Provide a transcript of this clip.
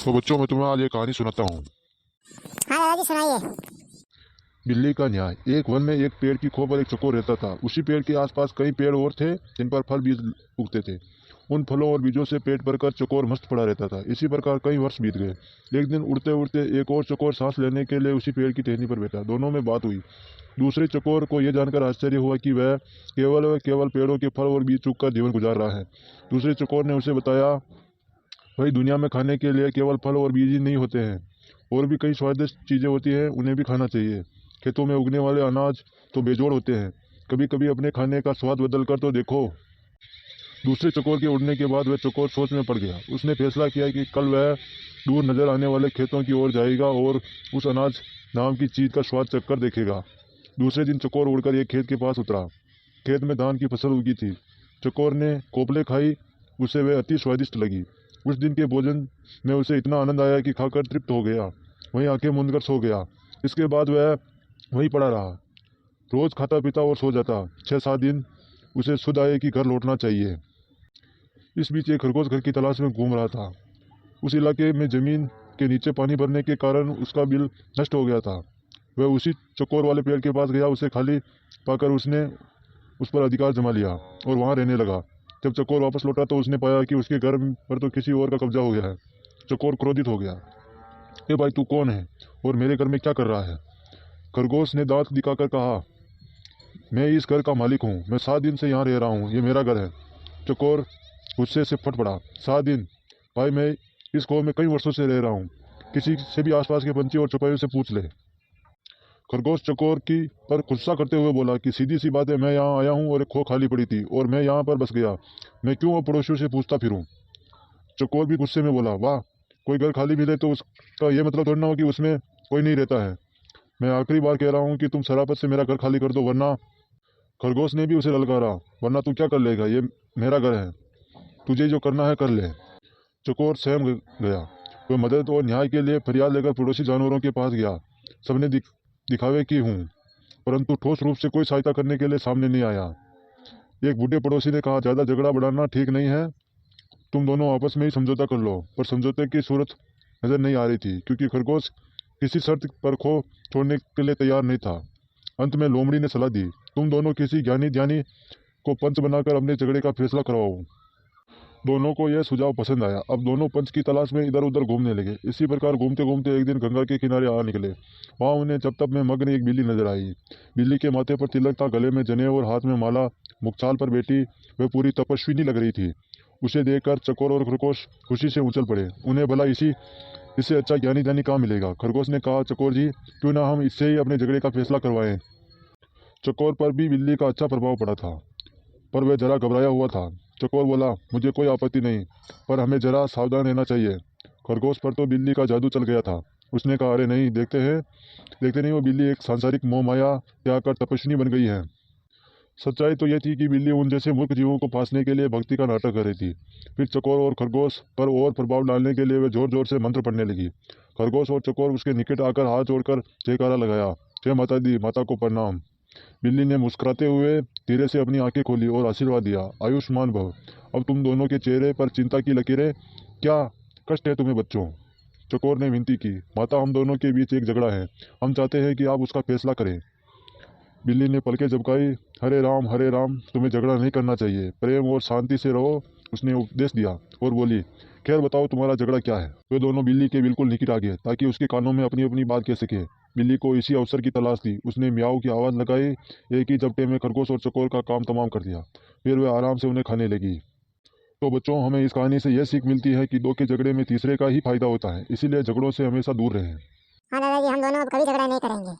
तो बच्चों मैं तुम्हें आज एक कहानी सुनाता हूँ। हाँ दादाजी सुनाइए। बिल्ली का न्याय। एक वन में एक पेड़ की खोह पर एक चकोर रहता था। उसी पेड़ के आसपास कई पेड़ और थे जिन पर फल बीज उगते थे। उन फलों और बीजों से पेट भरकर चकोर मस्त पड़ा रहता था। इसी प्रकार कई वर्ष बीत गए। एक दिन उड़ते उड़ते एक और चकोर सांस लेने के लिए उसी पेड़ की टहनी पर बैठा। दोनों में बात हुई। दूसरे चकोर को यह जानकर आश्चर्य हुआ कि वह केवल पेड़ों के फल और बीज चुगकर जीवन गुजार रहा है। दूसरे चकोर ने उसे बताया, भाई दुनिया में खाने के लिए केवल फल और बीज ही नहीं होते हैं, और भी कई स्वादिष्ट चीज़ें होती हैं, उन्हें भी खाना चाहिए। खेतों में उगने वाले अनाज तो बेजोड़ होते हैं, कभी कभी अपने खाने का स्वाद बदल कर तो देखो। दूसरे चकोर के उड़ने के बाद वह चकोर सोच में पड़ गया। उसने फैसला किया कि कल वह दूर नजर आने वाले खेतों की ओर जाएगा और उस अनाज नाम की चीज का स्वाद चखकर देखेगा। दूसरे दिन चकोर उड़कर एक खेत के पास उतरा। खेत में धान की फसल उगी थी। चकोर ने कोपले खाई, उसे वह अति स्वादिष्ट लगी। उस दिन के भोजन में उसे इतना आनंद आया कि खाकर तृप्त हो गया, वहीं आंखें मूंदकर सो गया। इसके बाद वह वहीं पड़ा रहा, रोज खाता पीता और सो जाता। 6-7 दिन उसे सुध आए कि घर लौटना चाहिए। इस बीच एक खरगोश घर की तलाश में घूम रहा था। उस इलाके में जमीन के नीचे पानी भरने के कारण उसका बिल नष्ट हो गया था। वह उसी चकोर वाले पेड़ के पास गया। उसे खाली पाकर उसने उस पर अधिकार जमा लिया और वहां रहने लगा। जब चकोर वापस लौटा तो उसने पाया कि उसके घर पर तो किसी और का कब्जा हो गया है। चकोर क्रोधित हो गया। ए भाई, तू कौन है और मेरे घर में क्या कर रहा है? खरगोश ने दांत दिखाकर कहा, मैं इस घर का मालिक हूँ। मैं 7 दिन से यहाँ रह रहा हूँ, ये मेरा घर है। चकोर गुस्से से फट पड़ा। 7 दिन? भाई, मैं इस खोह में कई वर्षों से रह रहा हूँ, किसी से भी आसपास के पंछी और चौपाइयों से पूछ ले। खरगोश चकोर की पर गुस्सा करते हुए बोला कि सीधी सी बात है, मैं यहाँ आया हूँ और एक खो खाली पड़ी थी और मैं यहाँ पर बस गया। मैं क्यों अब पड़ोसियों से पूछता फिरूं? चकोर भी गुस्से में बोला, वाह, कोई घर खाली मिले तो उसका ये मतलब थोड़ा ना हो कि उसमें कोई नहीं रहता है। मैं आखिरी बार कह रहा हूँ कि तुम शराफत से मेरा घर खाली कर दो, वरना। खरगोश ने भी उसे ललकारा, वरना तू क्या कर लेगा? ये मेरा घर है, तुझे जो करना है कर ले। चकोर सहम गया। वह मदद और न्याय के लिए फरियाद लेकर पड़ोसी जानवरों के पास गया। सबने दिखावे की हूँ, परंतु ठोस रूप से कोई सहायता करने के लिए सामने नहीं आया। एक बूढ़े पड़ोसी ने कहा, ज़्यादा झगड़ा बढ़ाना ठीक नहीं है, तुम दोनों आपस में ही समझौता कर लो। पर समझौते की सूरत नजर नहीं आ रही थी, क्योंकि खरगोश किसी शर्त पर खो छोड़ने के लिए तैयार नहीं था। अंत में लोमड़ी ने सलाह दी, तुम दोनों किसी ज्ञानी को पंच बनाकर अपने झगड़े का फैसला करवाओ। दोनों को यह सुझाव पसंद आया। अब दोनों पंच की तलाश में इधर उधर घूमने लगे। इसी प्रकार घूमते घूमते एक दिन गंगा के किनारे आ निकले। वहां उन्हें जब तब में मग्न एक बिल्ली नजर आई। बिल्ली के माथे पर तिलक था, गले में जनेऊ और हाथ में माला। मुखचाल पर बैठी वह पूरी तपस्विनी लग रही थी। उसे देखकर चकोर और खरगोश खुशी से उछल पड़े। उन्हें भला इससे अच्छा ज्ञानी जानी कहाँ मिलेगा। खरगोश ने कहा, चकोर जी, क्यों ना हम इससे ही अपने झगड़े का फैसला करवाएं। चकोर पर भी बिल्ली का अच्छा प्रभाव पड़ा था, पर वह जरा घबराया हुआ था। चकोर बोला, मुझे कोई आपत्ति नहीं, पर हमें जरा सावधान रहना चाहिए। खरगोश पर तो बिल्ली का जादू चल गया था। उसने कहा, अरे नहीं, देखते नहीं, वो बिल्ली एक सांसारिक मोह माया त्याग कर तपस्विनी बन गई है। सच्चाई तो यह थी कि बिल्ली उन जैसे मूर्ख जीवों को फांसने के लिए भक्ति का नाटक कर रही थी। फिर चकोर और खरगोश पर और प्रभाव डालने के लिए वे जोर जोर से मंत्र पढ़ने लगी। खरगोश और चकोर उसके निकट आकर हाथ जोड़कर जयकारा लगाया, जय माता दी, माता को प्रणाम। बिल्ली ने मुस्कुराते हुए धीरे से अपनी आंखें खोली और आशीर्वाद दिया, आयुष्मान भव। अब तुम दोनों के चेहरे पर चिंता की लकीरें, क्या कष्ट है तुम्हें बच्चों? चकोर ने विनती की, माता, हम दोनों के बीच एक झगड़ा है, हम चाहते हैं कि आप उसका फैसला करें। बिल्ली ने पलकें झपकाई, हरे राम, तुम्हें झगड़ा नहीं करना चाहिए, प्रेम और शांति से रहो, उसने उपदेश दिया और बोली, खैर बताओ तुम्हारा झगड़ा क्या है? वे दोनों बिल्ली के बिल्कुल निकट आ गए ताकि उसके कानों में अपनी अपनी बात कह सके। बिल्ली को इसी अवसर की तलाश थी। उसने म्याऊ की आवाज़ लगाई। एक ही झपटे में खरगोश और चकोर का काम तमाम कर दिया। फिर वह आराम से उन्हें खाने लगी। तो बच्चों, हमें इस कहानी से यह सीख मिलती है कि दो के झगड़े में तीसरे का ही फायदा होता है, इसीलिए झगड़ों से हमेशा दूर रहें। हाँ दादाजी, हम दोनों अब कभी झगड़ा नहीं करेंगे।